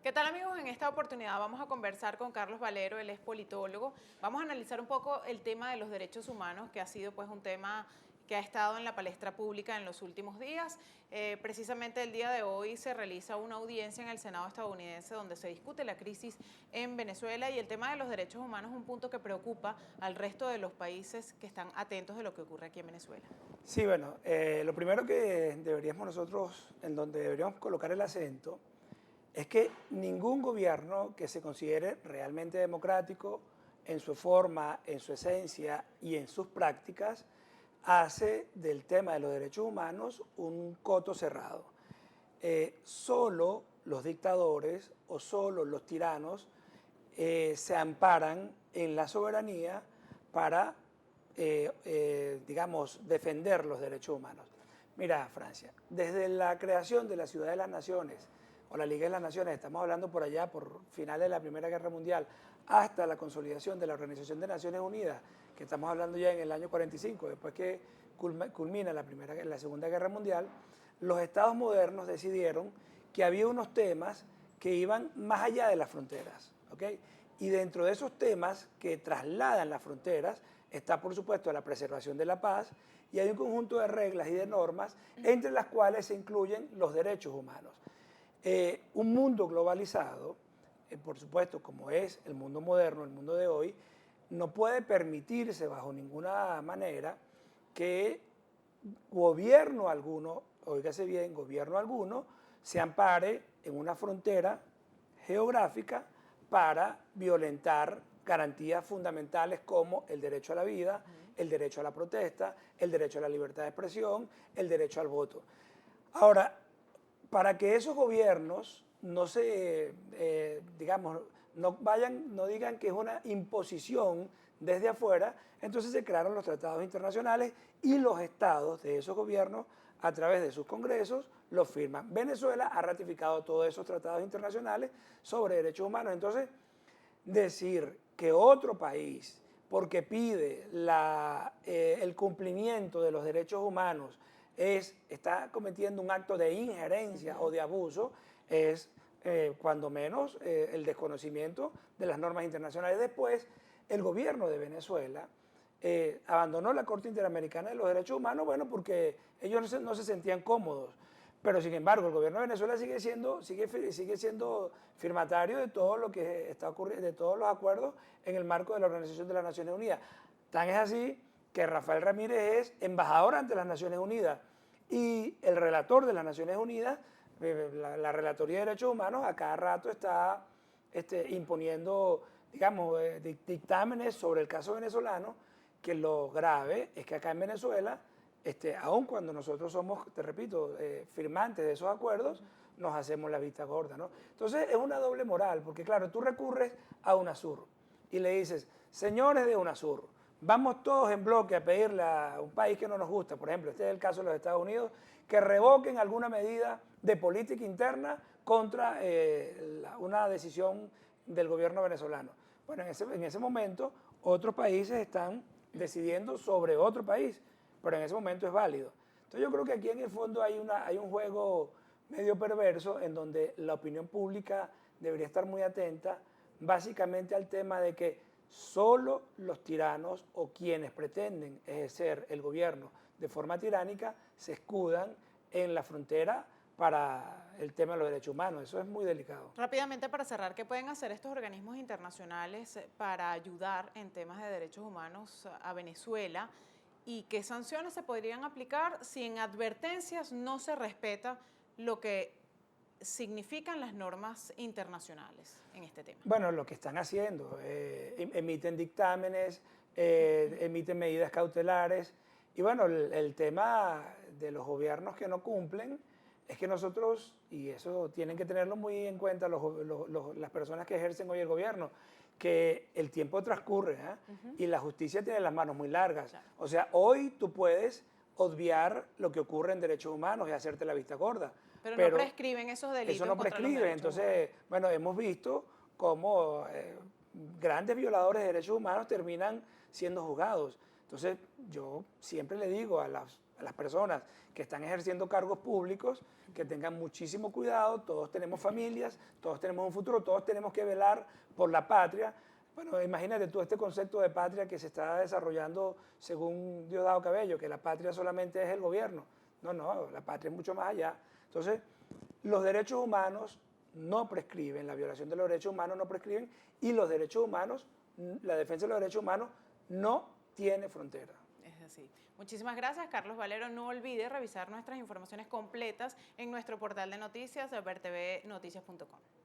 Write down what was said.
¿Qué tal, amigos? En esta oportunidad vamos a conversar con Carlos Valero, él es politólogo. Vamos a analizar un poco el tema de los derechos humanos, que ha sido pues un tema que ha estado en la palestra pública en los últimos días. Precisamente el día de hoy se realiza una audiencia en el Senado estadounidense donde se discute la crisis en Venezuela y el tema de los derechos humanos es un punto que preocupa al resto de los países que están atentos de lo que ocurre aquí en Venezuela. Sí, bueno, lo primero que deberíamos nosotros, en donde deberíamos colocar el acento, es que ningún gobierno que se considere realmente democrático en su forma, en su esencia y en sus prácticas, hace del tema de los derechos humanos un coto cerrado. Solo los dictadores o solo los tiranos se amparan en la soberanía para, digamos, defender los derechos humanos. Mira, Francia, desde la creación de la Ciudad de las Naciones o la Liga de las Naciones, estamos hablando por allá, por finales de la Primera Guerra Mundial, hasta la consolidación de la Organización de Naciones Unidas, que estamos hablando ya en el año 45, después que culmina la Segunda Guerra Mundial, los estados modernos decidieron que había unos temas que iban más allá de las fronteras, ¿ok? Y dentro de esos temas que trasladan las fronteras está, por supuesto, la preservación de la paz y hay un conjunto de reglas y de normas entre las cuales se incluyen los derechos humanos. Un mundo globalizado, por supuesto, como es el mundo moderno, el mundo de hoy, no puede permitirse bajo ninguna manera que gobierno alguno, óigase bien, gobierno alguno, se ampare en una frontera geográfica para violentar garantías fundamentales como el derecho a la vida, el derecho a la protesta, el derecho a la libertad de expresión, el derecho al voto. Ahora, para que esos gobiernos no se, digamos, no digan que es una imposición desde afuera, entonces se crearon los tratados internacionales y los estados de esos gobiernos, a través de sus congresos, los firman. Venezuela ha ratificado todos esos tratados internacionales sobre derechos humanos. Entonces, decir que otro país, porque pide el cumplimiento de los derechos humanos, está cometiendo un acto de injerencia o de abuso, es cuando menos el desconocimiento de las normas internacionales. Después, el gobierno de Venezuela abandonó la Corte Interamericana de los Derechos Humanos, bueno, porque ellos no se sentían cómodos. Pero sin embargo, el gobierno de Venezuela sigue siendo firmatario de todo lo que está ocurriendo, de todos los acuerdos en el marco de la Organización de las Naciones Unidas. Tan es así que Rafael Ramírez es embajador ante las Naciones Unidas y el relator de las Naciones Unidas, la Relatoría de Derechos Humanos, a cada rato está imponiendo, digamos, dictámenes sobre el caso venezolano, que lo grave es que acá en Venezuela, aun cuando nosotros somos, te repito, firmantes de esos acuerdos, nos hacemos la vista gorda, ¿no? Entonces es una doble moral, porque claro, tú recurres a UNASUR y le dices, señores de UNASUR, vamos todos en bloque a pedirle a un país que no nos gusta, por ejemplo, este es el caso de los Estados Unidos, que revoquen alguna medida de política interna contra una decisión del gobierno venezolano. Bueno, en ese momento otros países están decidiendo sobre otro país, pero en ese momento es válido. Entonces yo creo que aquí en el fondo hay un juego medio perverso en donde la opinión pública debería estar muy atenta básicamente al tema de que solo los tiranos o quienes pretenden ejercer el gobierno de forma tiránica se escudan en la frontera para el tema de los derechos humanos. Eso es muy delicado. Rápidamente, para cerrar, ¿qué pueden hacer estos organismos internacionales para ayudar en temas de derechos humanos a Venezuela? ¿Y qué sanciones se podrían aplicar si en advertencias no se respeta lo que significan las normas internacionales en este tema? Bueno, lo que están haciendo, emiten dictámenes, emiten medidas cautelares y bueno, el tema de los gobiernos que no cumplen es que nosotros, y eso tienen que tenerlo muy en cuenta las personas que ejercen hoy el gobierno, que el tiempo transcurre y la justicia tiene las manos muy largas. Claro. O sea, hoy tú puedes obviar lo que ocurre en derechos humanos y hacerte la vista gorda. Pero no prescriben esos delitos Eso no contra los prescribe. derechos humanos. Entonces, bueno, hemos visto cómo grandes violadores de derechos humanos terminan siendo juzgados. Entonces, Entonces, yo siempre le digo a las personas que están ejerciendo cargos públicos que tengan muchísimo cuidado, todos tenemos familias, todos tenemos un futuro, todos tenemos que velar por la patria. Bueno, imagínate tú este concepto de patria que se está desarrollando según Diosdado Cabello, que la patria solamente es el gobierno. No, no, la patria es mucho más allá. Entonces, los derechos humanos no prescriben, la violación de los derechos humanos no prescriben y los derechos humanos, la defensa de los derechos humanos no tiene frontera. Es así. Muchísimas gracias, Carlos Valero. No olvide revisar nuestras informaciones completas en nuestro portal de noticias, vertvnoticias.com.